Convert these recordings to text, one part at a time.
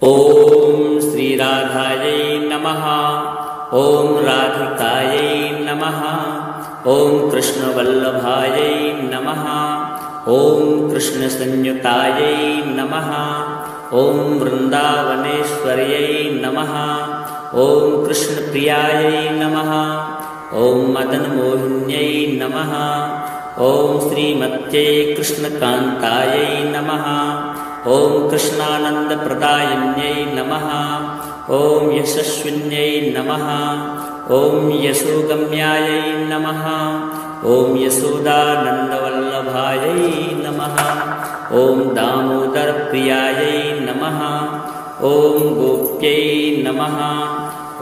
ओम श्री राधायै नमः। ओम राधिकायै नमः। ओम कृष्णवल्लभायै नमः। ओम कृष्णसंयुतायै नमः। ओम वृंदावनेश्वर्यै नमः। ओम कृष्णप्रियायै नमः। ओम मदनमोहिन्यै नमः। ओम श्रीमत्यै कृष्णकान्तायै नमः। ओम कृष्णानन्दप्रदायिन्यै नमः। ओम यशस्विन्यै नमः। ओम यशोगम्यायै नमः। ओम यशोदानन्दवल्लभायै नमः। ओम दामोदरप्रियायै नमः। ओम गोप्यै नमः।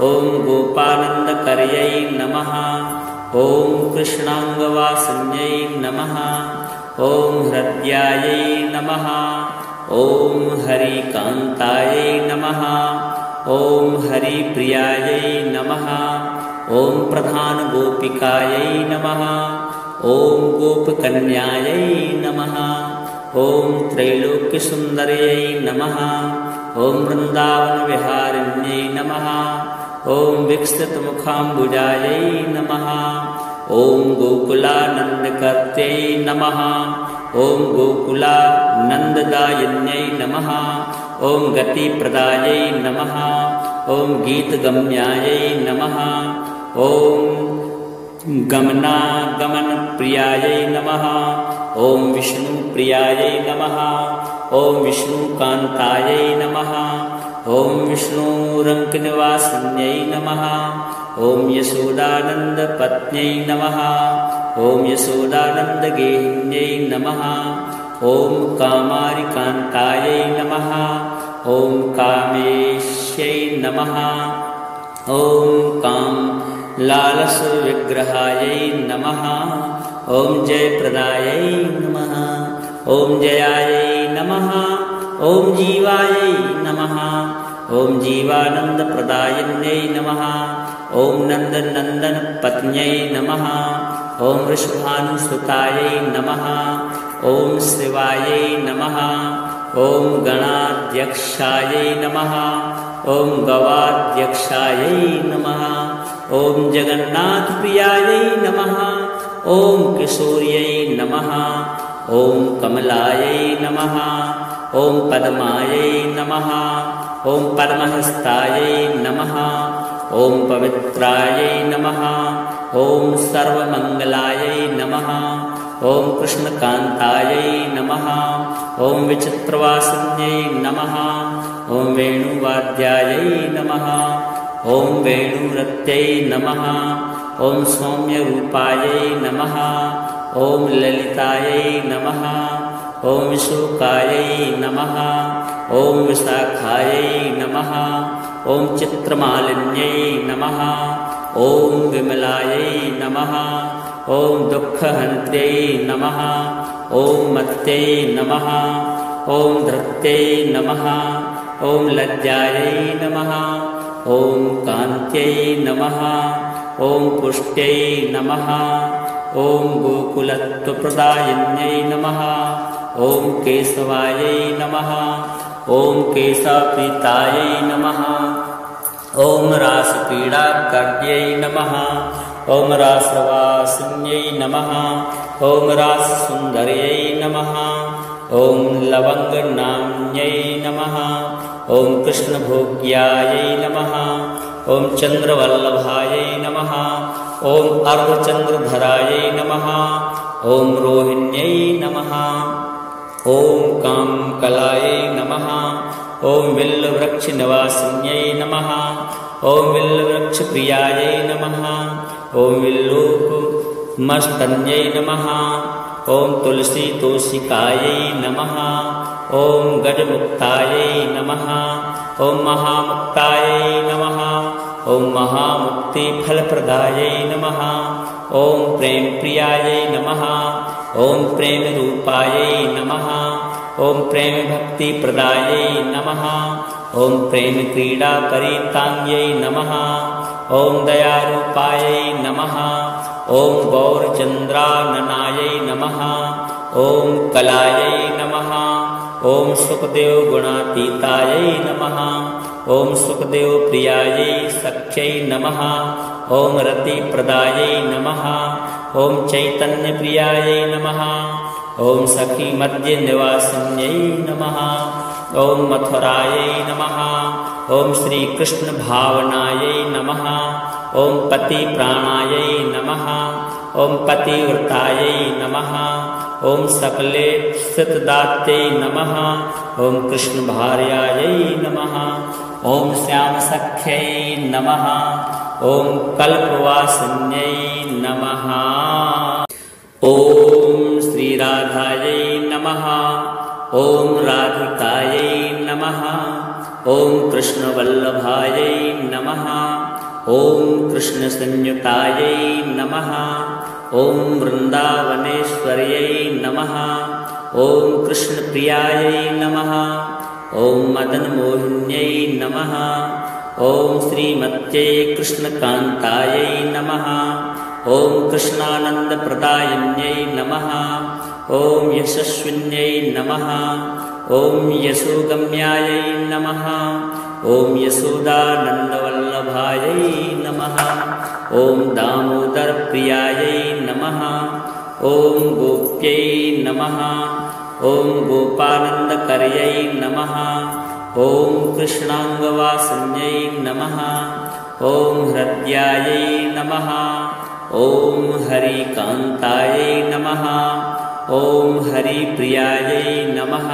ओम गोपानन्दकर्यै नमः। ओम कृष्णाङ्गवासिन्यै नमः। ओम हृद्यायै नमः। ओम हरिकान्तायै नमः। ओम हरिप्रियायै नमः। ओम प्रधानगोपिकायै नमः। ओम गोपकन्यायै नमः। ओम त्रैलोक्यसुन्दर्यै नमः। ओम वृन्दावनविहारिण्यै नमः। ओम विकसितमुखाम्बुजायै नमः। ओम गोकुलानन्दकर्त्यै नमः। ओम गोकुलानन्ददायिन्यै नमः। ओम गतिप्रदायै नमः। ओम गीतगम्यायै नमः। ओम गमनागमनप्रियायै नमः। ओम विष्णुप्रियायै नमः। ओम विष्णुकान्तायै नमः। ओम विष्णुरङ्कनिवासिन्यै नमः। ओम यशोदानन्दपत्न्यै नमः। ओम यशोदानन्दगेहिन्यै नमः। ओम कामारिकान्तायै नमः। ओम कामेश्यै नमः। ओम कामलालसविग्रहायै नमः। ओम जयप्रदायै नमः। ओम जयायै नमः। ओम जीवायै नमः। ओम जीवानन्दप्रदायिन्यै नमः। ओम नन्दनन्दनपत्न्यै नमः। ओम वृषभानुसुतायै नमः। ओम शिवायै नमः। ओम गणाध्यक्षायै नमः। ओम गवाध्यक्षायै नमः। ओम जगन्नाथप्रियायै नमः। ओम किशोर्यै नमः। ओम कमलायै नमः। ओम पद्मायै नमः। ओम पद्महस्तायै नमः। ओम पवित्रायै नमः। ओम सर्वमङ्गलायै नमः। ओम कृष्णकान्तायै नमः। ओम विचित्रवासिन्यै नमः। ओम वेणुवाद्यायै नमः। ओम वेणुरत्यै नमः। ओम सौम्यरूपायै नमः। ओम ललितायै नमः। ओम विशोकायै नमः। ओम विशाखायै नमः। ओम चित्रमालिन्यै नमः। ओम विमलायै नमः। ओम दुःखहन्त्यै नमः। ओम मत्यै नमः। ओम धृत्यै नमः। ओम लज्जायै नमः। ओम कान्त्यै नमः। ओम पुष्ट्यै नमः। ओम गोकुलत्वप्रदायिन्यै नमः। ओम केशवायै नमः। ओम केशप्रीतायै नमः। ओम रासपीडाकर्त्यै नमः। ओम रासवासिन्यै नमः। ओम राससुन्दर्यै नमः। ओम लवङ्गनाम्न्यै नमः। ओम कृष्णभोग्यायै नमः। ओम चन्द्रवल्लभायै नमः। ओम अर्धचन्द्रधरायै नमः। ओम रोहिण्यै नमः। ओम कामकलायै नमः। ओम बिल्ववृक्षनिवासिन्यै नमः। ओम बिल्ववृक्षप्रियायै नमः। ओम विल्लूपमस्तन्यै नमः। ओम तुलसीतोषिकायै नमः। ओम गजमुक्तायै नमः। ओम महामुक्तायै नमः। ओम महामुक्तिफलप्रदायै नमः। ओम प्रेमप्रियायै नमः। ओम प्रेमरूपायै नमः। ओम प्रेमभक्तिप्रदायै नमः। ओम प्रेमक्रीडापरिताङ्ग्यै नमः। ओम दयारूपायै नमः। ओम गौरचन्द्राननायै नमः। ओम कलायै नमः। ॐ सुखदेव गुणातीतायै नमः। ॐ सुखदेव प्रियायै सख्यै नमः। ॐ रतिप्रदायै नमः। ॐ चैतन्य प्रियायै नमः। ॐ सखी मध्य निवासिन्यै नमः। ॐ मथुरायै नमः। ॐ श्री कृष्ण भावनायै नमः। ॐ पति प्राणायै नमः। ॐ पतिव्रतायै नमः। ॐ सकले सितदात्यै नमः। ॐ कृष्ण भार्यायै नमः। ॐ श्याम सख्यै नमः। ॐ कल्पवासिन्यै नमः। ॐ श्री राधायै नमः। ॐ राधिकायै नमः। ॐ कृष्णवल्लभायै नमः। ॐ कृष्णसंयुतायै नमः। ॐ वृन्दावनेश्वर्यै नमः। ॐ कृष्णप्रियायै नमः। ॐ मदनमोहिन्यै नमः। ॐ श्रीमत्यै कृष्णकान्तायै नमः। ॐ कृष्णानन्दप्रदायिन्यै नमः। ॐ यशस्विन्यै नमः। ॐ यशोगम्यायै नमः। ॐ यशोदानन्दवल्लभायै नमः। ॐ दामोदरप्रियायै नमः। ॐ गोप्यै नमः। ॐ गोपानन्दकर्यै नमः। ॐ कृष्णाङ्गवासिन्यै नमः। ॐ हृद्यायै नमः। ॐ हरिकान्तायै नमः। ॐ हरिप्रियायै नमः।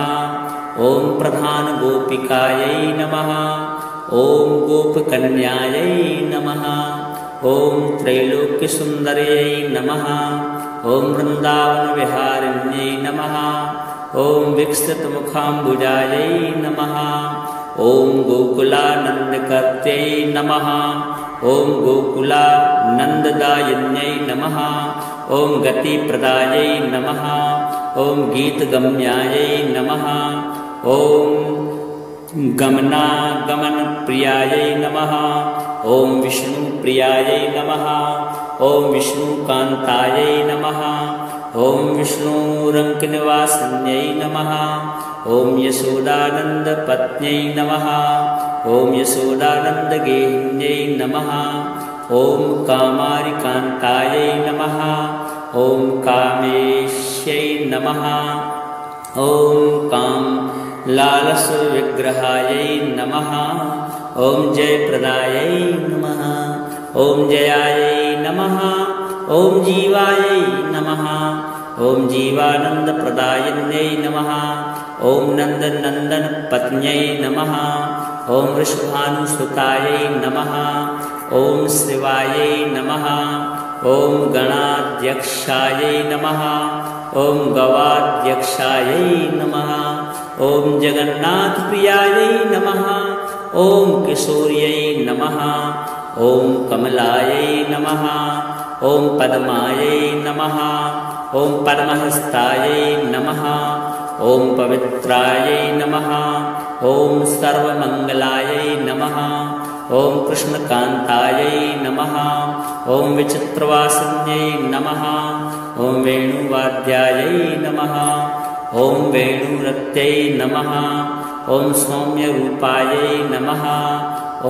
ॐ प्रधानगोपिकायै नमः। ॐ गोपकन्यायै नमः। ॐ त्रैलोक्यसुन्दर्यै नमः। ॐ वृन्दावनविहारिण्यै नमः। ॐ विकसितमुखाम्बुजायै नमः। ॐ गोकुलानन्दकर्त्यै नमः। ॐ गोकुलानन्ददायिन्यै नमः। ॐ गतिप्रदायै नमः। ॐ गीतगम्यायै नमः। ॐ गमनागमनप्रियायै नमः। ॐ विष्णुप्रियायै नमः। ॐ विष्णुकान्तायै नमः। ॐ विष्णुरङ्कनिवासिन्यै नमः। ॐ यशोदानन्दपत्न्यै नमः। ॐ यशोदानन्दगेहिन्यै नमः। ॐ कामारिकान्तायै नमः। ॐ कामेश्यै नमः। ॐ कामलालसविग्रहायै नमः। ॐ जयप्रदायै नमः। ॐ जयायै नमः। ॐ जीवायै नमः। ॐ जीवानन्दप्रदायिन्यै नमः। ॐ नन्दनन्दनपत्न्यै नमः। ॐ वृषभानुसुतायै नमः। ॐ शिवायै नमः। ॐ गणाध्यक्षायै नमः। ॐ गवाध्यक्षायै नमः। ॐ जगन्नाथप्रियायै नमः। ॐ किशोर्यै नमः। ॐ कमलायै नमः। ॐ पद्मायै नमः। ॐ पद्महस्तायै नमः। ॐ पवित्रायै नमः। ॐ सर्वमङ्गलायै नमः। ॐ कृष्णकान्तायै नमः। ॐ विचित्रवासिन्यै नमः। ॐ वेणुवाद्यायै नमः। ॐ वेणुरत्यै नमः। ॐ सौम्यरूपायै नमः।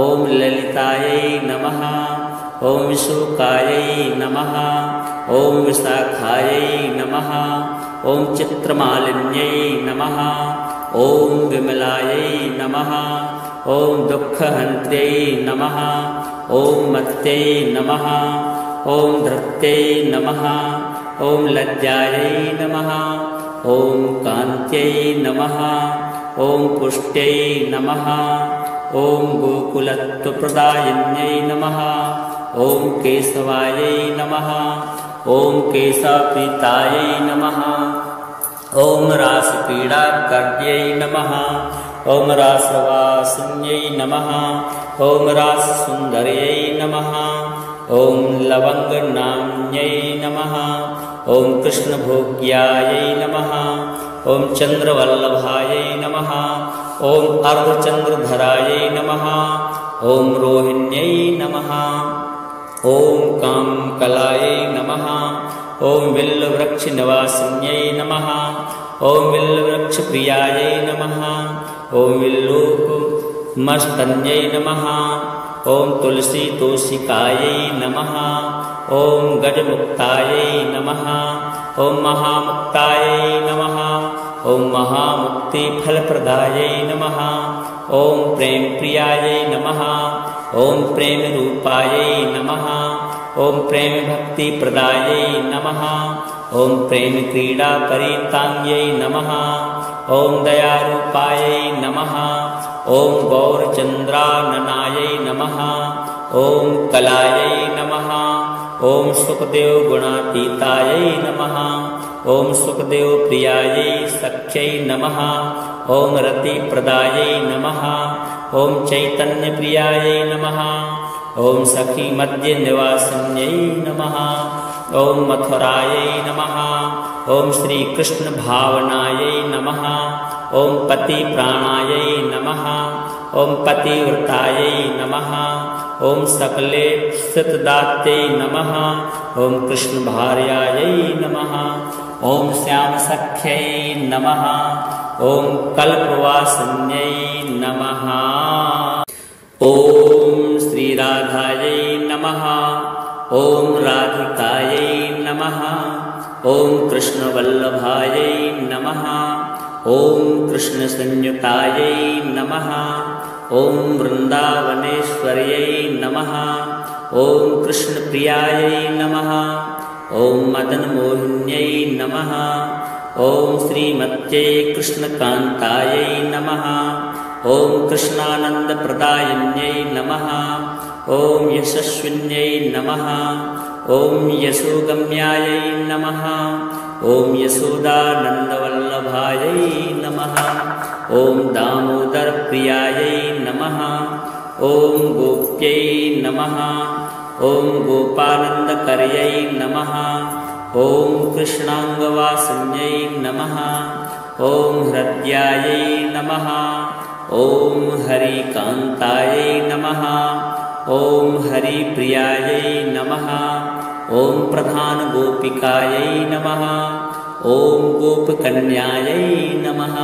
ॐ ललितायै नमः। ॐ विशोकायै नमः। ॐ विशाखायै नमः। ॐ चित्रमालिन्यै नमः। ॐ विमलायै नमः। ॐ दुःखहन्त्यै नमः। ॐ मत्यै नमः। ॐ धृत्यै नमः। ॐ लज्जायै नमः। ॐ कान्त्यै नमः। ॐ पुष्ट्यै नमः। ॐ गोकुलत्वप्रदायिन्यै नमः। ॐ केशवायै नमः। ॐ केशप्रीतायै नमः। ॐ रासपीडाकर्त्यै नमः। ॐ रासवासिन्यै नमः। ॐ राससुन्दर्यै नमः। ॐ लवङ्गनाम्न्यै नमः। ॐ कृष्णभोग्यायै नमः। ॐ चन्द्रवल्लभायै नमः। ॐ अर्धचन्द्रधरायै नमः। ॐ रोहिण्यै नमः। ॐ कामकलायै नमः। ॐ बिल्ववृक्षनिवासिन्यै नमः। ॐ विल्लवृक्षप्रियायै नमः। ॐ विल्लूपमस्तन्यै नमः। ॐ तुलसीतोषिकायै नमः। ॐ गजमुक्तायै नमः। ॐ महामुक्तायै नमः। ॐ महामुक्तिफलप्रदायै नमः। ॐ प्रेमप्रियायै नमः। ॐ प्रेमरूपायै नमः। ॐ प्रेमभक्तिप्रदायै नमः। ॐ प्रेमक्रीडापरिताङ्ग्यै नमः। ॐ दयारूपायै नमः। ॐ गौरचन्द्राननायै नमः। ॐ कलायै नमः। ॐ सुखदेवगुणातीतायै नमः। ॐ सुखदेवप्रियायै सख्यै नमः। ॐ रतिप्रदायै नमः। ॐ चैतन्यप्रियायै नमः। ॐ सखीमध्यनिवासिन्यै नमः। ॐ मथुरायै नमः। ॐ श्रीकृष्णभावनायै नमः। ॐ पतिप्राणायै नमः। ॐ पतिव्रतायै नमः। ॐ सकलेप्सितदात्यै नमः। ॐ कृष्णभार्यायै नमः। ॐ श्यामसख्यै नमः। ॐ कल्पवासिन्यै नमः। ॐ श्रीराधायै नमः। ॐ राधिकायै नमः। ॐ कृष्णवल्लभायै नमः। ॐ कृष्णसंयुतायै नमः। ॐ वृन्दावनेश्वर्यै नमः। ॐ कृष्णप्रियायै नमः। ॐ मदनमोहिन्यै नमः। ॐ श्रीमत्यै कृष्णकान्तायै नमः। ॐ कृष्णानन्दप्रदायिन्यै नमः। ॐ यशस्विन्यै नमः। ॐ यशोगम्यायै नमः। ॐ यशोदानन्दवल्लभायै नमः। ॐ दामोदरप्रियायै नमः। ॐ गोप्यै नमः। ॐ गोपानन्दकर्यै नमः। ॐ कृष्णाङ्गवासिन्यै नमः। ॐ हृद्यायै नमः। ॐ हरिकान्तायै नमः। ॐ हरिप्रियायै नमः। ॐ प्रधानगोपिकायै नमः। ॐ गोपकन्यायै नमः।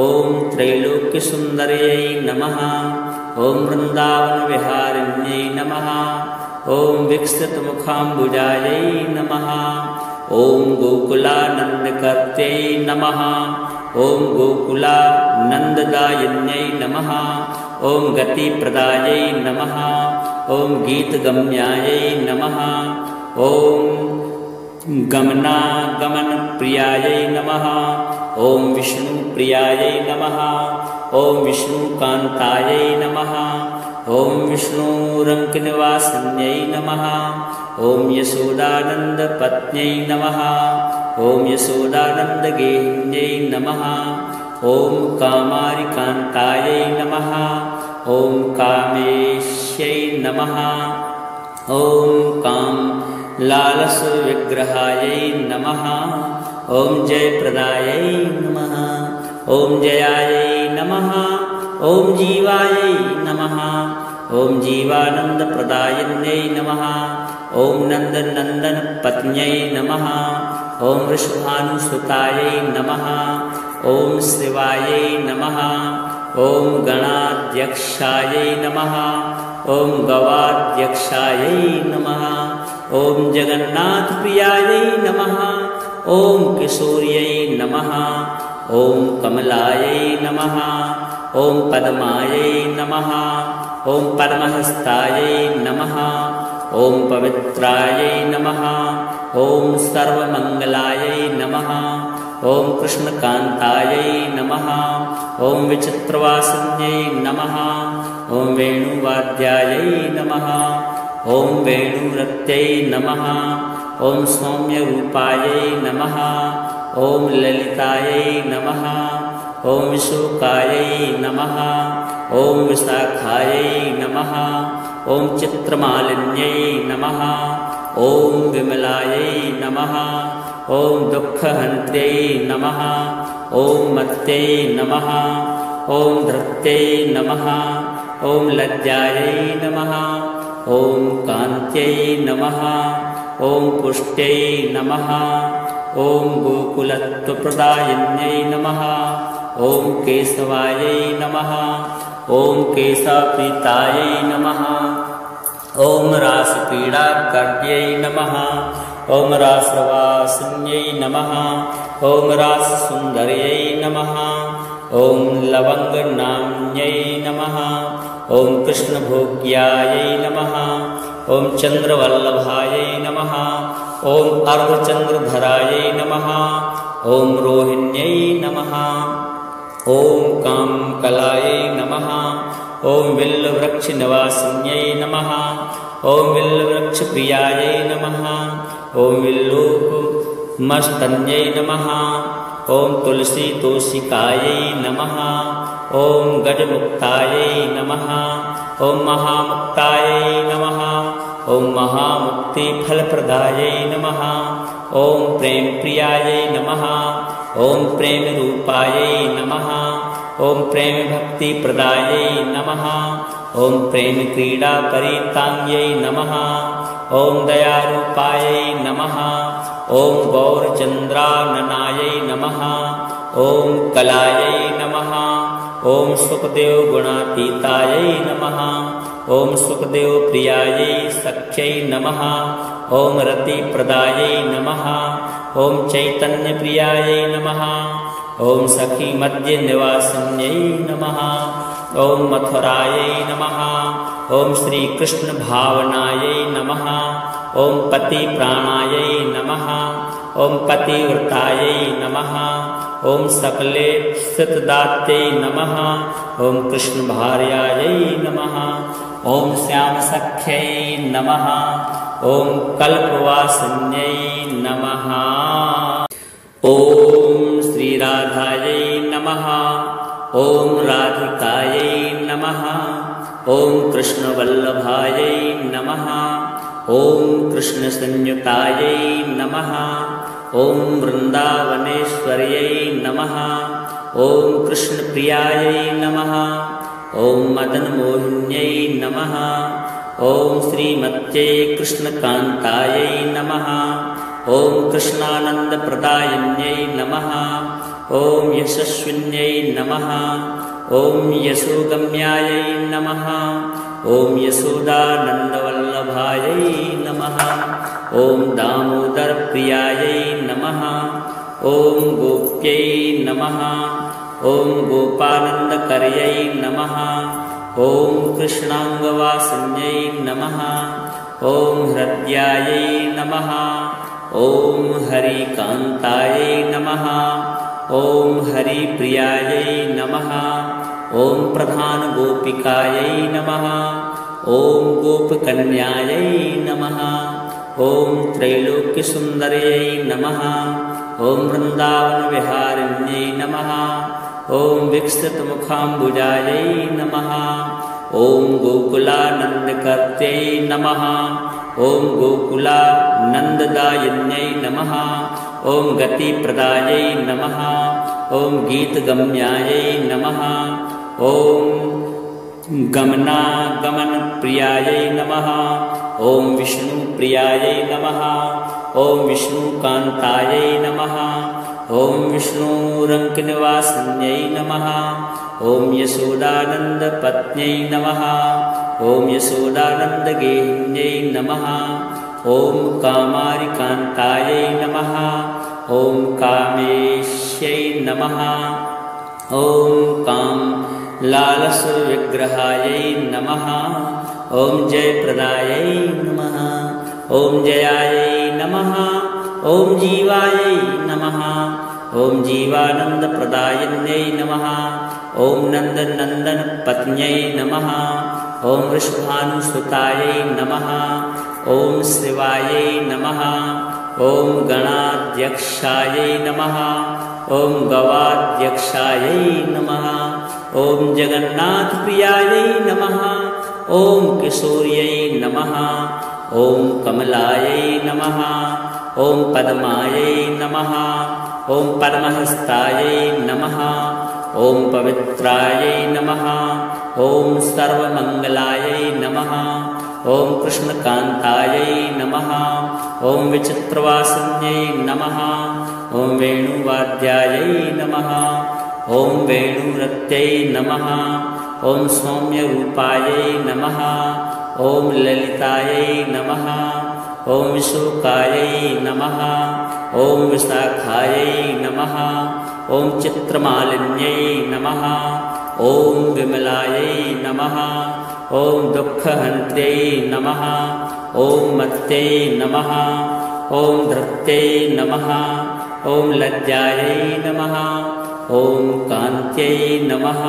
ॐ त्रैलोक्यसुन्दर्यै नमः। ॐ वृन्दावनविहारिण्यै नमः। ॐ विकसितमुखाम्बुजायै नमः। ॐ गोकुलानन्दकर्त्यै नमः। ॐ गोकुलानन्ददायिन्यै नमः। ॐ गतिप्रदायै नमः। ॐ गीतगम्यायै नमः। ॐ गमनागमनप्रियायै नमः। ॐ विष्णुप्रियायै नमः। ॐ विष्णुकान्तायै नमः। ॐ विष्णुरङ्कनिवासिन्यै नमः। ॐ यशोदानन्दपत्न्यै नमः। ॐ यशोदानन्दगेहिन्यै नमः। ॐ कामारिकान्तायै नमः। ॐ कामेश्यै नमः। ॐ कामलालसविग्रहायै नमः। ॐ जयप्रदायै नमः। ॐ जयायै नमः। ॐ जीवायै नमः। ॐ जीवानन्दप्रदायिन्यै नमः। ॐ नन्दनन्दनपत्न्यै नमः। ॐ वृषभानुसुतायै नमः। ॐ शिवायै नमः। ॐ गणाध्यक्षायै नमः। ॐ गवाध्यक्षायै नमः। ॐ जगन्नाथप्रियायै नमः। ॐ किशोर्यै नमः। ॐ कमलायै नमः। ॐ पद्मायै नमः। ॐ परमहस्तायै नमः। ॐ पवित्रायै नमः। ॐ सर्वमङ्गलायै नमः। ॐ कृष्णकान्तायै नमः। ॐ विचित्रवासिन्यै नमः। ॐ वेणुवाद्यायै नमः। ॐ वेणुरत्यै नमः। ॐ सौम्यरूपायै नमः। ॐ ललितायै नमः। ॐ विशोकायै नमः। ॐ विशाखायै नमः। ॐ चित्रमालिन्यै नमः। ॐ विमलायै नमः। ॐ दुःखहन्त्यै नमः। ॐ मत्यै नमः। ॐ धृत्यै नमः। ॐ लज्जायै नमः। ॐ कान्त्यै नमः। ॐ पुष्ट्यै नमः। ॐ गोकुलत्वप्रदायिन्यै नमः। ॐ केशवायै नमः। ॐ केशप्रीतायै नमः। ॐ रासक्रीडाकर्त्यै नमः। ॐ रासवासिन्यै नमः। ॐ राससुन्दर्यै नमः। ॐ लवङ्गनाम्न्यै नमः। ॐ कृष्णभोग्यायै नमः। ॐ चन्द्रवल्लभायै नमः। ॐ अर्धचन्द्रधरायै नमः। ॐ रोहिण्यै नमः। ॐ कामकलायै नमः। ॐ विल्लवृक्षनिवासिन्यै नमः। ॐ विल्लवृक्षप्रियायै नमः। ॐ विल्लूपमस्तन्यै नमः। ॐ तुलसीतोषिकायै नमः। ॐ गजमुक्तायै नमः। ॐ महामुक्तायै नमः। ॐ महामुक्तिफलप्रदायै नमः। ॐ प्रेमप्रियायै नमः। ॐ प्रेमरूपायै नमः। ॐ प्रेमभक्तिप्रदायै नमः। ॐ प्रेमक्रीडापरिताङ्ग्यै नमः। ॐ दयारूपायै नमः। ॐ गौरचन्द्राननायै नमः। ॐ कलायै नमः। ॐ सुखदेवगुणातीतायै नमः। ॐ सुखदेवप्रियायै सख्यै नमः। ॐ रतिप्रदायै नमः। ॐ चैतन्यप्रियायै नमः। ॐ सखीमध्यनिवासिन्यै नमः। ॐ मथुरायै नमः। ॐ श्रीकृष्णभावनायै नमः। ॐ पतिप्राणायै नमः। ॐ पतिव्रतायै नमः। ॐ सकलेशतदात्यै नमः। ॐ कृष्णभार्यायै नमः। ॐ श्यामसख्यै नमः। ॐ कल्पवासिन्यै नमः। ॐ श्रीराधायै नमः। ॐ राधिकायै नमः। ॐ कृष्णवल्लभायै नमः। ॐ कृष्णसंयुतायै नमः। ॐ वृन्दावनेश्वर्यै नमः। ॐ कृष्णप्रियायै नमः। ॐ मदनमोहिन्यै नमः। ॐ श्रीमत्यै कृष्णकान्तायै नमः। ॐ कृष्णानन्दप्रदायिन्यै नमः। ॐ यशस्विन्यै नमः। ॐ यशोगम्यायै नमः। ॐ यशोदानन्दवल्लभायै नमः। ॐ दामोदरप्रियायै नमः। ॐ गोप्यै नमः। ॐ गोपानन्दकर्यै नमः। ॐ कृष्णाङ्गवासिन्यै नमः। ॐ हृद्यायै नमः। ॐ हरिकान्तायै नमः। ॐ हरिप्रियायै नमः। ॐ प्रधानगोपिकायै नमः। ॐ गोपकन्यायै नमः। ॐ त्रैलोक्यसुन्दर्यै नमः। ॐ वृन्दावनविहारिण्यै नमः। ॐ विकसितमुखाम्बुजायै नमः। ॐ गोकुलानन्दकर्त्यै नमः। ॐ गोकुलानन्ददायिन्यै नमः। ॐ गतिप्रदायै नमः। ॐ गीतगम्यायै नमः। ॐ गमनागमनप्रियायै नमः। ॐ विष्णुप्रियायै नमः। ॐ विष्णुकान्तायै नमः। ॐ विष्णुरङ्कनिवासिन्यै नमः। ॐ यशोदानन्दपत्न्यै नमः। ॐ यशोदानन्दगेहिन्यै नमः। ॐ कामारिकान्तायै नमः। ॐ कामेश्यै नमः। ॐ कामलालसविग्रहायै नमः। ॐ जयप्रदायै नमः। ॐ जयायै नमः। ॐ जीवायै नमः। ॐ जीवानन्दप्रदायिन्यै नमः। ॐ नन्दनन्दनपत्न्यै नमः। ॐ वृषभानुसुतायै नमः। ॐ शिवायै नमः। ॐ गणाध्यक्षायै नमः। ॐ गवाध्यक्षायै नमः। ॐ जगन्नाथप्रियायै नमः। ॐ किशोर्यै नमः। ॐ कमलायै नमः। ॐ पद्मायै नमः। ॐ पद्महस्तायै नमः। ॐ पवित्रायै नमः। ॐ सर्वमङ्गलायै नमः। ॐ कृष्णकान्तायै नमः। ॐ विचित्रवासिन्यै नमः। ॐ वेणुवाद्यायै नमः ॐ वेणुरत्यै नमः ॐ सौम्यरूपायै नमः ॐ ललितायै नमः ॐ शोकायै नमः ॐ विशाखायै नमः ॐ चित्रमालिन्यै नमः ॐ विमलायै नमः ॐ दुःखहन्त्यै नमः ॐ मत्यै नमः ॐ धृत्यै नमः ॐ लज्जायै नमः ॐ कान्त्यै नमः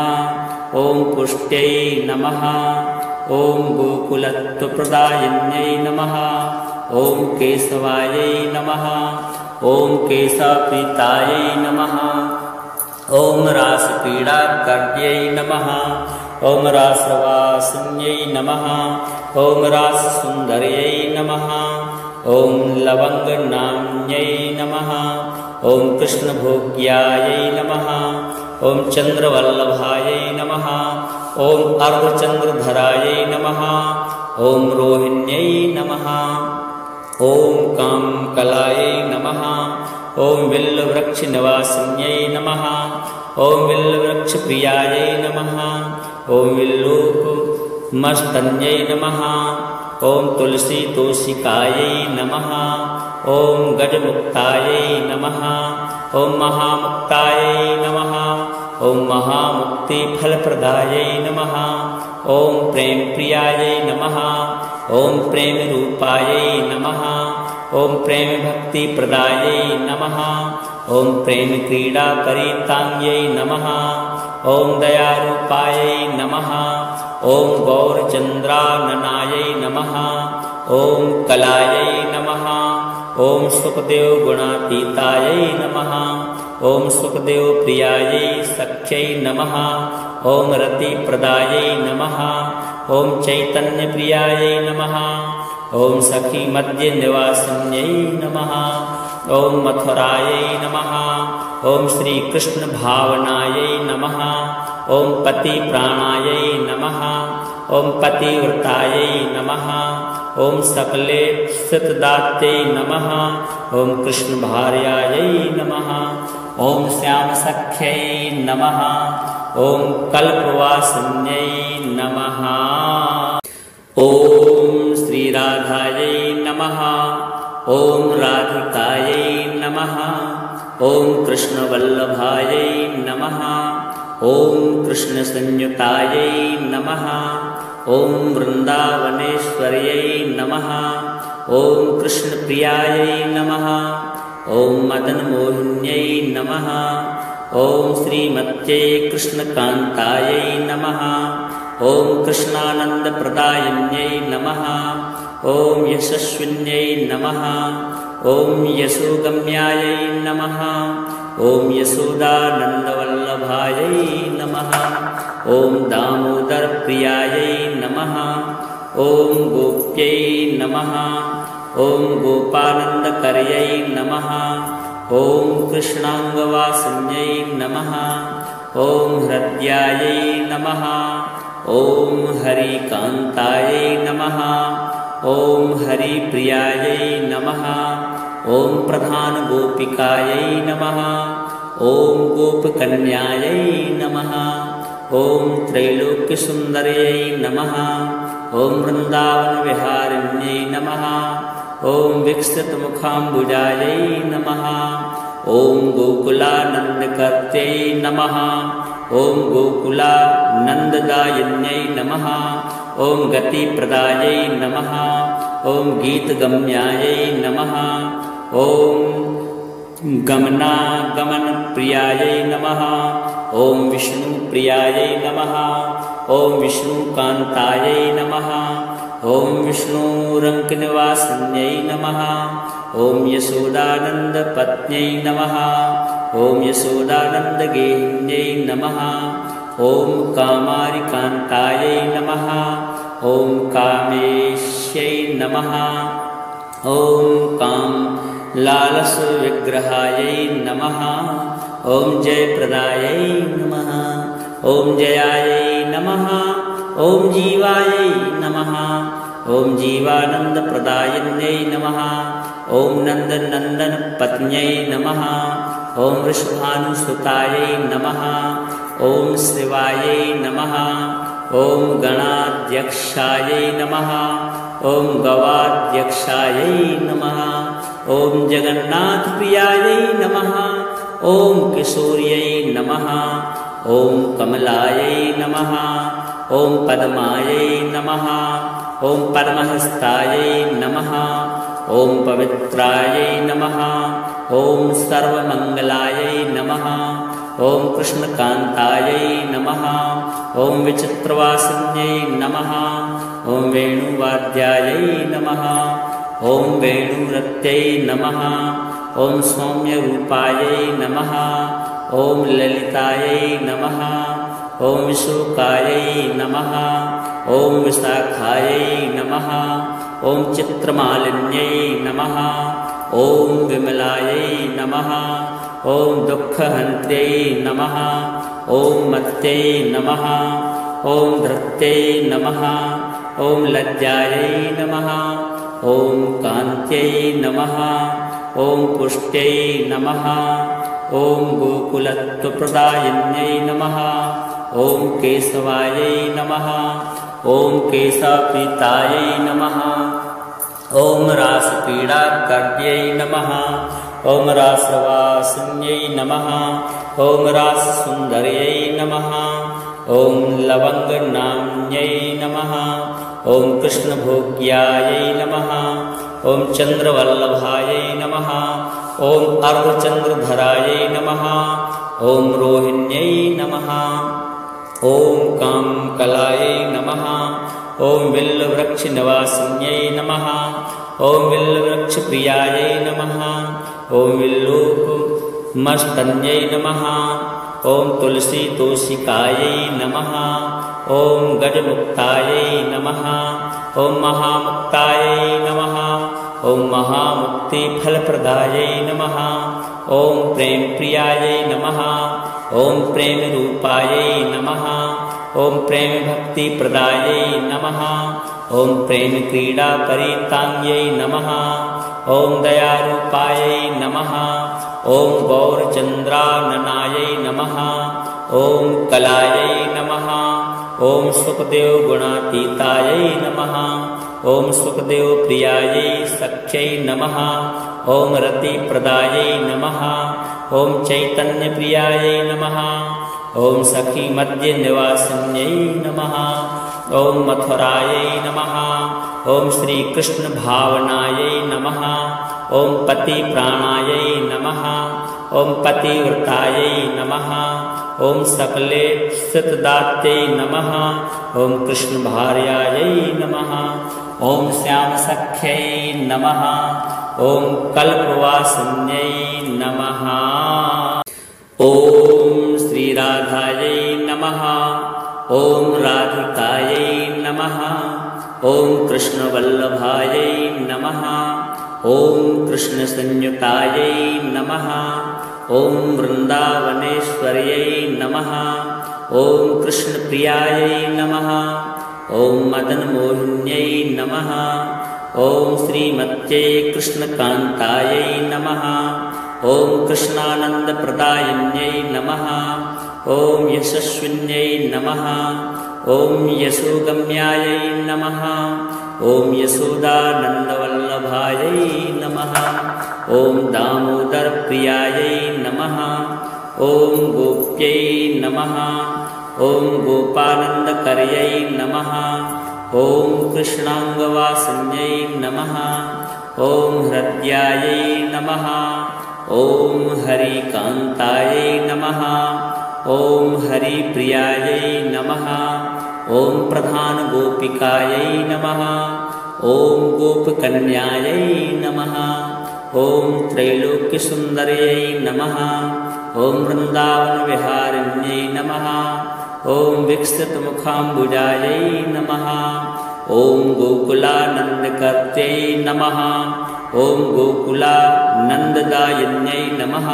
ॐ पुष्ट्यै नमः ॐ गोकुलत्वप्रदायिन्यै नमः ॐ केशवायै नमः ॐ केशप्रीतायै नमः ॐ रासपीडाकर्त्यै नमः ॐ रासवासिन्यै नमः ॐ राससुन्दर्यै नमः ॐ लवङ्गनाम्न्यै नमः ॐ कृष्णभोग्यायै नमः ॐ चन्द्रवल्लभायै नमः ॐ अर्धचन्द्रधरायै नमः ॐ रोहिण्यै नमः ॐ कामकलायै नमः ॐ विल्लवृक्षनिवासिन्यै नमः ॐ विल्लवृक्षप्रियायै नमः ॐ विल्लूपमस्तन्यै नमः ॐ तुलसीतोषिकायै नमः ॐ गजमुक्तायै नमः ॐ महामुक्तायै नमः ॐ महामुक्तिफलप्रदायै नमः ॐ प्रेमप्रियायै नमः ॐ प्रेमरूपायै नमः ॐ प्रेमभक्तिप्रदायै नमः ॐ प्रेमक्रीडापरिताङ्ग्यै नमः ॐ दयारूपायै नमः ॐ गौरचन्द्राननायै नमः ॐ कलायै नमः ॐ सुखदेवगुणातीतायै नमः ॐ सुखदेवप्रियायै सख्यै नमः ॐ रतिप्रदायै नमः ॐ चैतन्यप्रियायै नमः ॐ सखीमध्यनिवासिन्यै नमः ॐ मथुरायै नमः ॐ श्रीकृष्णभावनायै नमः ॐ पतिप्राणायै नमः ॐ पतिव्रतायै नमः ॐ सकलेशतदात्यै नमः ॐ कृष्णभार्यायै नमः ॐ श्यामसख्यै नमः ॐ कल्पवासिन्यै नमः ॐ श्रीराधायै नमः ॐ राधिकायै नमः ॐ कृष्णवल्लभायै नमः ॐ कृष्णसंयुतायै नमः ॐ वृन्दावनेश्वर्यै नमः ॐ कृष्णप्रियायै नमः ॐ मदनमोहिन्यै नमः ॐ श्रीमत्यै कृष्णकान्तायै नमः ॐ कृष्णानन्दप्रदायिन्यै नमः ॐ यशस्विन्यै नमः ॐ यशोगम्यायै नमः ॐ यशोदानन्दवल्लभायै नमः ॐ दामोदरप्रियायै नमः ॐ गोप्यै नमः ॐ गोपानन्दकर्यै नमः ॐ कृष्णाङ्गवासिन्यै नमः ॐ हृद्यायै नमः ॐ हरिकान्तायै नमः ॐ हरिप्रियायै नमः ॐ प्रधानगोपिकायै नमः ॐ गोपकन्यायै नमः ॐ त्रैलोक्यसुन्दर्यै नमः ॐ वृन्दावनविहारिण्यै नमः ॐ विकसितमुखाम्बुजायै नमः ॐ गोकुलानन्दकर्त्यै नमः ॐ गोकुलानन्ददायिन्यै नमः ॐ गतिप्रदायै नमः ॐ गीतगम्यायै नमः ॐ गमनागमनप्रियायै नमः ॐ विष्णुप्रियायै नमः ॐ विष्णुकान्तायै नमः ॐ विष्णुरङ्कनिवासिन्यै नमः ॐ यशोदानन्दपत्न्यै नमः ॐ यशोदानन्दगेहिन्यै नमः ॐ कामारिकान्तायै नमः ॐ कामेश्यै नमः ॐ कामलालसविग्रहायै नमः ॐ जयप्रदायै नमः ॐ जयायै नमः ॐ जीवायै नमः ॐ जीवानन्दप्रदायिन्यै नमः ॐ नन्दनन्दनपत्न्यै नमः ॐ वृषभानुसुतायै नमः ॐ शिवायै नमः ॐ गणाध्यक्षायै नमः ॐ गवाध्यक्षायै नमः ॐ जगन्नाथप्रियायै नमः ॐ किशोर्यै नमः ॐ कमलायै नमः ॐ पद्मायै नमः ॐ पद्महस्तायै नमः ॐ पवित्रायै नमः ॐ सर्वमङ्गलायै नमः ॐ कृष्णकान्तायै नमः ॐ विचित्रवासिन्यै नमः ॐ वेणुवाद्यायै नमः ॐ वेणुरत्यै नमः ॐ सौम्यरूपायै नमः ॐ ललितायै नमः ॐ विशोकायै नमः ॐ विशाखायै नमः ॐ चित्रमालिन्यै नमः ॐ विमलायै नमः ॐ दुःखहन्त्यै नमः ॐ मत्यै नमः ॐ धृत्यै नमः ॐ लज्जायै नमः ॐ कान्त्यै नमः ॐ पुष्ट्यै नमः ॐ गोकुलत्वप्रदायिन्यै नमः ॐ केशवायै नमः ॐ केशप्रीतायै नमः ॐ रासपीडाकर्त्यै नमः ॐ रासवासिन्यै नमः ॐ राससुन्दर्यै नमः ॐ लवङ्गनाम्न्यै नमः ॐ कृष्णभोग्यायै नमः ॐ चन्द्रवल्लभायै नमः ॐ अर्धचन्द्रधरायै नमः ॐ रोहिण्यै नमः ॐ कामकलायै नमः ॐ विल्लवृक्षनिवासिन्यै नमः ॐ विल्लवृक्षप्रियायै नमः ॐ विल्लूपमस्तन्यै नमः ॐ तुलसीतोषिकायै नमः ॐ गजमुक्तायै नमः ॐ महामुक्तायै नमः ॐ महामुक्तिफलप्रदायै नमः ॐ प्रेमप्रियायै नमः ॐ प्रेमरूपायै नमः ॐ प्रेमभक्तिप्रदायै नमः ॐ प्रेमक्रीडापरिताङ्ग्यै नमः ॐ दयारूपायै नमः ॐ गौरचन्द्राननायै नमः ॐ कलायै नमः ॐ सुखदेवगुणातीतायै नमः ॐ सुखदेवप्रियायै सख्यै नमः ॐ रतिप्रदायै नमः ॐ चैतन्यप्रियायै नमः ॐ सखीमध्यनिवासिन्यै नमः ॐ मथुरायै नमः ॐ श्रीकृष्णभावनायै नमः ॐ पतिप्राणायै नमः ॐ पतिव्रतायै नमः ॐ सकलेशतदात्यै नमः ॐ कृष्णभार्यायै नमः ॐ श्यामसख्यै नमः ॐ कल्पवासिन्यै नमः ॐ श्रीराधायै नमः ॐ राधिकायै नमः ॐ कृष्णवल्लभायै नमः ॐ कृष्णसंयुतायै नमः ॐ वृन्दावनेश्वर्यै नमः ॐ कृष्णप्रियायै नमः ॐ मदनमोहिन्यै नमः ॐ श्रीमत्यै कृष्णकान्तायै नमः ॐ कृष्णानन्दप्रदायिन्यै नमः ॐ यशस्विन्यै नमः ॐ यशोगम्यायै नमः ॐ यशोदानन्दवल्लभायै नमः ॐ दामोदरप्रियायै नमः ॐ गोप्यै नमः ॐ गोपानन्दकर्यै नमः ॐ कृष्णाङ्गवासिन्यै नमः ॐ हृद्यायै नमः ॐ हरिकान्तायै नमः ॐ हरिप्रियायै नमः ॐ प्रधानगोपिकायै नमः ॐ गोपकन्यायै नमः ॐ त्रैलोक्यसुन्दर्यै नमः ॐ वृन्दावनविहारिण्यै नमः ॐ विकसितमुखाम्बुजायै नमः ॐ गोकुलानन्दकर्त्यै नमः ॐ गोकुलानन्ददायिन्यै नमः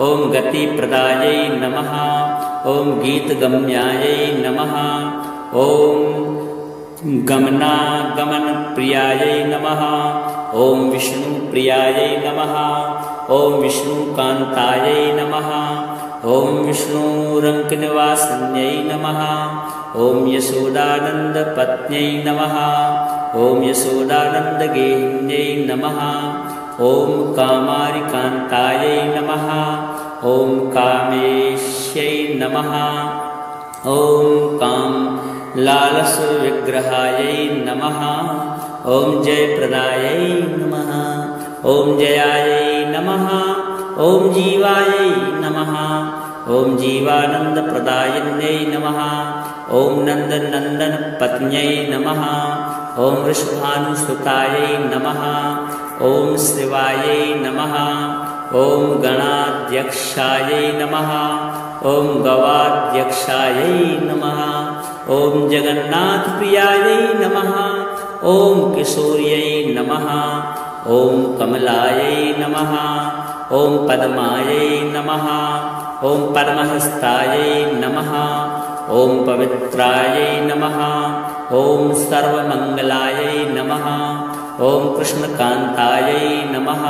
ॐ गतिप्रदायै नमः ॐ गीतगम्यायै नमः ॐ गमनागमनप्रियायै नमः। ॐ विष्णुप्रियायै नमः। ॐ विष्णुकान्तायै नमः। ॐ विष्णुरङ्कनिवासिन्यै नमः। ॐ यशोदानन्दपत्न्यै नमः। ॐ यशोदानन्दगेहिन्यै नमः। ॐ कामारिकान्तायै नमः। ॐ कामेश्यै नमः। ॐ कामलालसविग्रहायै नमः। ॐ जयप्रदायै नमः। ॐ जयायै नमः। ॐ जीवायै नमः। ॐ जीवानन्दप्रदायिन्यै नमः। ॐ नन्दनन्दनपत्न्यै नमः। ॐ वृषभानुसुतायै नमः। ॐ शिवायै नमः। ॐ गणाध्यक्षायै नमः। ॐ गवाध्यक्षायै नमः। ॐ जगन्नाथप्रियायै नमः। ॐ किशोर्यै नमः। ॐ कमलायै नमः। ॐ पद्मायै नमः। ॐ पद्महस्तायै नमः। ॐ पवित्रायै नमः। ॐ सर्वमङ्गलायै नमः। ॐ कृष्णकान्तायै नमः।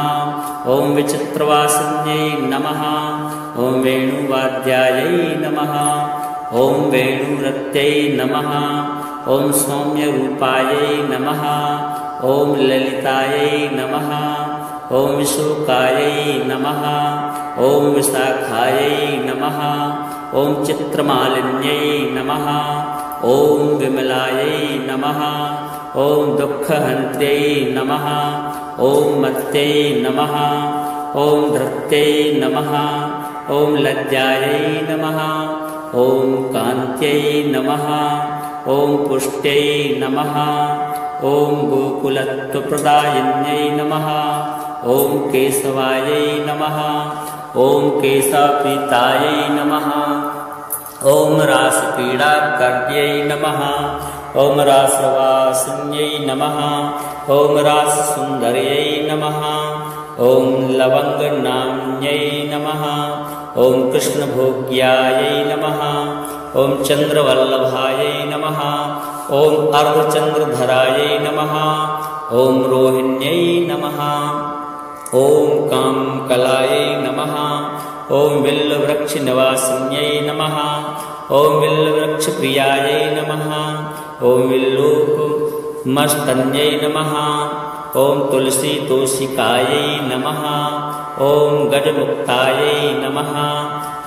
ॐ विचित्रवासिन्यै नमः। ॐ वेणुवाद्यायै नमः। ॐ वेणुरत्यै नमः। ॐ सौम्यरूपायै नमः। ॐ ललितायै नमः। ॐ विशोकायै नमः। ॐ विशाखायै नमः। ॐ चित्रमालिन्यै नमः। ॐ विमलायै नमः। ॐ दुःखहन्त्यै नमः। ॐ मत्यै नमः। ॐ धृत्यै नमः। ॐ लज्जायै नमः। ॐ कान्त्यै नमः। ॐ पुष्ट्यै नमः। ॐ गोकुलत्वप्रदायिन्यै नमः। ॐ केशवायै नमः। ॐ केशप्रीतायै नमः। ॐ रासपीडाकर्यै नमः। ॐ रासवासिन्यै नमः। ॐ राससुन्दर्यै नमः। ॐ लवङ्गनाम्न्यै नमः। ॐ कृष्णभोग्यायै नमः। ॐ चन्द्रवल्लभायै नमः। ॐ अर्धचन्द्रधरायै नमः। ॐ रोहिण्यै नमः। ॐ कामकलायै नमः। ॐ विल्लवृक्षनिवासिन्यै नमः। ॐ विल्लवृक्षप्रियायै नमः। ॐ विल्लूपमस्तन्यै नमः। ॐ तुलसीतोषिकायै नमः। ॐ गजमुक्तायै नमः।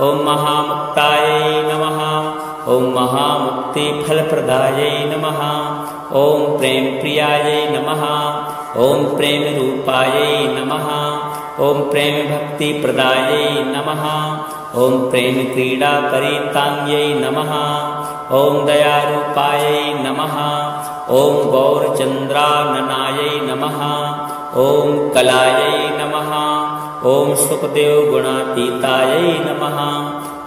ॐ महामुक्तायै नमः। ॐ महामुक्तिफलप्रदायै नमः। ॐ प्रेमप्रियायै नमः। ॐ प्रेमरूपायै नमः। ॐ प्रेमभक्तिप्रदायै नमः। ॐ प्रेमक्रीडापरिताङ्ग्यै नमः। ॐ दयारूपायै नमः। ॐ गौरचन्द्राननायै नमः। ॐ कलायै नमः। ॐ सुखदेवगुणातीतायै नमः।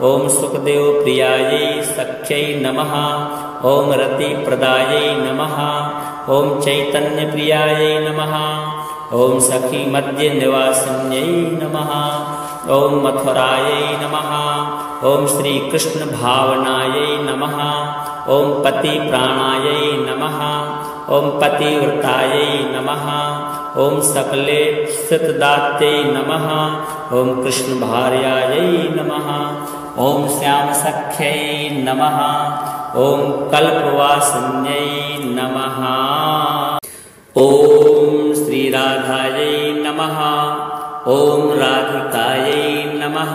ॐ सुखदेवप्रियायै सख्यै नमः। ॐ रतिप्रदायै नमः। ॐ चैतन्यप्रियायै नमः। ॐ सखीमध्यनिवासिन्यै नमः। ॐ मथुरायै नमः। ॐ श्रीकृष्णभावनायै नमः। ॐ पतिप्राणायै नमः। ॐ पतिव्रतायै नमः। ॐ सकलेप्सितदात्यै नमः। ॐ कृष्णभार्यायै नमः। ॐ श्यामसख्यै नमः। ॐ कल्पवासिन्यै नमः। ॐ श्रीराधायै नमः। ॐ राधिकायै नमः।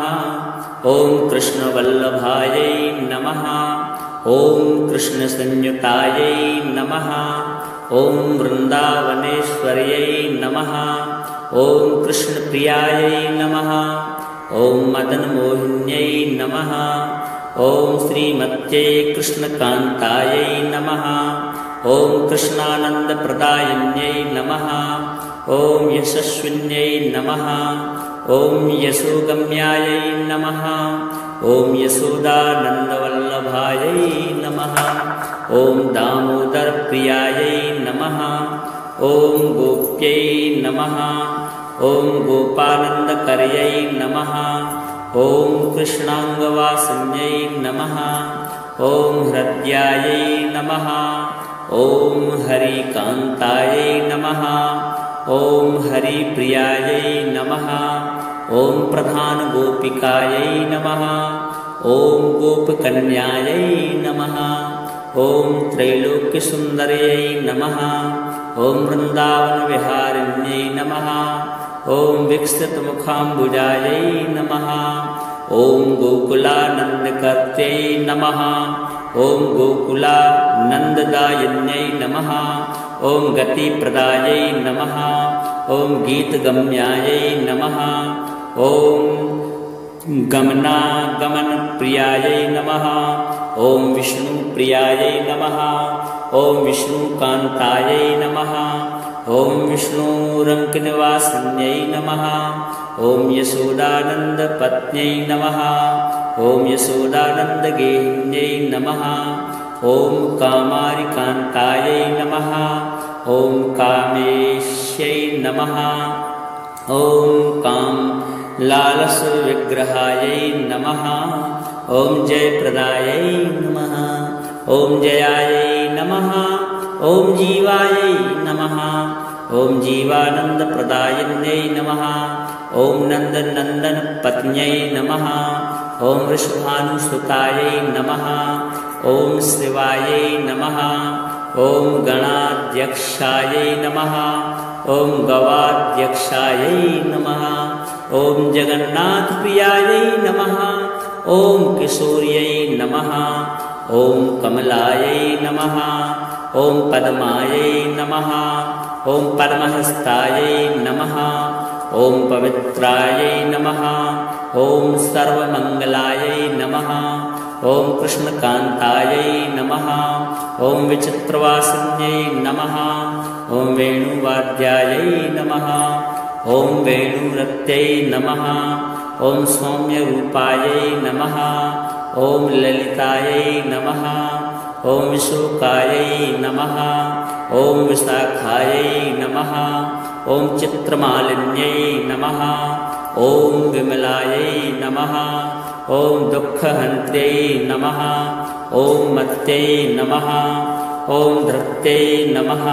ॐ कृष्णवल्लभायै नमः। ॐ कृष्णसंयुतायै नमः। ॐ वृन्दावनेश्वर्यै नमः। ॐ कृष्णप्रियायै नमः। ॐ मदनमोहिन्यै नमः। ॐ श्रीमत्यै कृष्णकान्तायै नमः। ॐ कृष्णानन्दप्रदायिन्यै नमः। ॐ यशस्विन्यै नमः। ॐ यशोगम्यायै नमः। ॐ यशोदानन्दवल्लभायै नमः। ॐ दामोदरप्रियायै नमः। ॐ गोप्यै नमः। ॐ गोपानन्दकर्यै नमः। ॐ कृष्णाङ्गवासिन्यै नमः। ॐ हृद्यायै नमः ॐ हरिकान्तायै नमः ॐ हरिप्रियायै नमः ॐ प्रधानगोपिकायै नमः ॐ गोपकन्यायै नमः ॐ त्रैलोक्यसुन्दर्यै नमः ॐ वृन्दावनविहारिण्यै नमः ॐ विकसितमुखाम्बुजायै नमः ॐ गोकुलानन्दकर्त्यै नमः ॐ गोकुलानन्ददायिन्यै नमः ॐ गतिप्रदायै नमः ॐ गीतगम्यायै नमः ॐ गमनागमनप्रियायै नमः ॐ विष्णुप्रियायै नमः ॐ विष्णुकान्तायै नमः ॐ विष्णुरङ्कनिवासिन्यै नमः ॐ यशोदानन्दपत्न्यै नमः ॐ यशोदानन्दगेहिन्यै नमः ॐ कामारिकान्तायै नमः ॐ कामेश्यै नमः ॐ कामलालसविग्रहायै नमः ॐ जयप्रदायै नमः ॐ जयायै नमः ॐ जीवायै नमः ॐ जीवानन्दप्रदायिन्यै नमः ॐ नन्दनन्दनपत्न्यै नमः ॐ वृषभानुसुतायै नमः ॐ शिवायै नमः ॐ गणाध्यक्षायै नमः ॐ गवाध्यक्षायै नमः ॐ जगन्नाथप्रियायै नमः ॐ किशोर्यै नमः ॐ कमलायै नमः ॐ पद्मायै नमः ॐ पद्महस्तायै नमः ॐ पवित्रायै नमः ॐ सर्वमङ्गलायै नमः ॐ कृष्णकान्तायै नमः ॐ विचित्रवासिन्यै नमः ॐ वेणुवाद्यायै नमः ॐ वेणुरत्यै नमः ॐ सौम्यरूपायै नमः ॐ ललितायै नमः ॐ विशोकायै नमः ॐ विशाखायै नमः ॐ चित्रमालिन्यै नमः ॐ विमलायै नमः ॐ दुःखहन्त्यै नमः ॐ मत्यै नमः ॐ धृत्यै नमः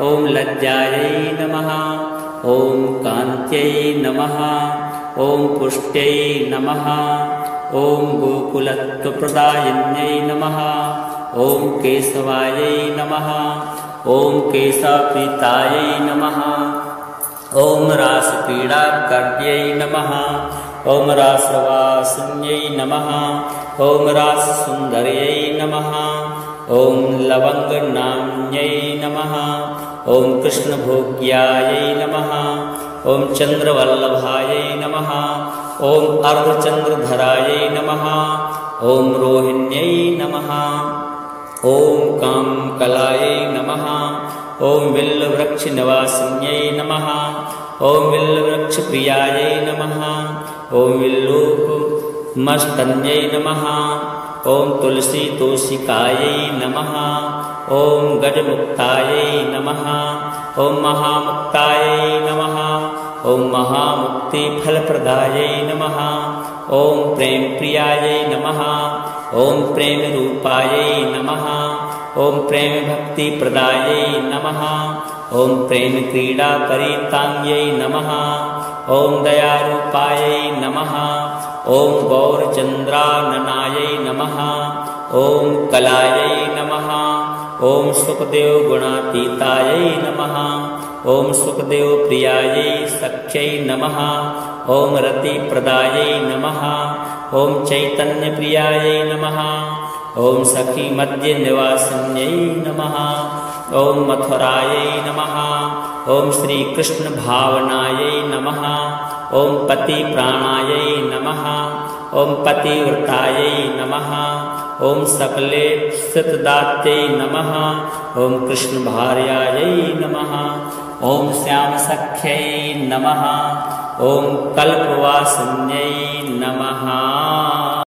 ॐ लज्जायै नमः ॐ कान्त्यै नमः ॐ पुष्ट्यै नमः ॐ गोकुलत्वप्रदायिन्यै नमः ॐ केशवायै नमः ॐ केशप्रीतायै नमः ॐ रासक्रीडाकर्त्यै नमः ॐ रासवासिन्यै नमः ॐ राससुन्दर्यै नमः ॐ लवङ्गनाम्न्यै नमः ॐ कृष्णभोग्यायै नमः ॐ चन्द्रवल्लभायै नमः ॐ अर्धचन्द्रधरायै नमः ॐ रोहिण्यै नमः ॐ कामकलायै नमः ॐ विल्लवृक्षनिवासिन्यै नमः ॐ विल्लवृक्षप्रियायै नमः ॐ विल्लूपमस्तन्यै नमः ॐ तुलसीतोषिकायै नमः ॐ गजमुक्तायै नमः ॐ महामुक्तायै नमः ॐ महामुक्तिफलप्रदायै नमः ॐ प्रेमप्रियायै नमः ॐ प्रेमरूपायै नमः ॐ प्रेमभक्तिप्रदायै नमः ॐ प्रेमक्रीडापरिताङ्ग्यै नमः ॐ दयारूपायै नमः ॐ गौरचन्द्राननायै नमः ॐ कलायै नमः ॐ सुखदेवगुणातीतायै नमः ॐ सुखदेवप्रियायै सख्यै नमः ॐ रतिप्रदायै नमः ॐ चैतन्यप्रियायै नमः ॐ सखीमध्यनिवासिन्यै नमः ॐ मथुरायै नमः ॐ श्रीकृष्णभावनायै नमः ॐ पतिप्राणायै नमः ॐ पतिव्रतायै नमः ॐ सकलेप्सितदात्यै नमः ॐ कृष्णभार्यायै नमः ॐ श्यामसख्यै नमः ॐ कल्पवासिन्यै नमः।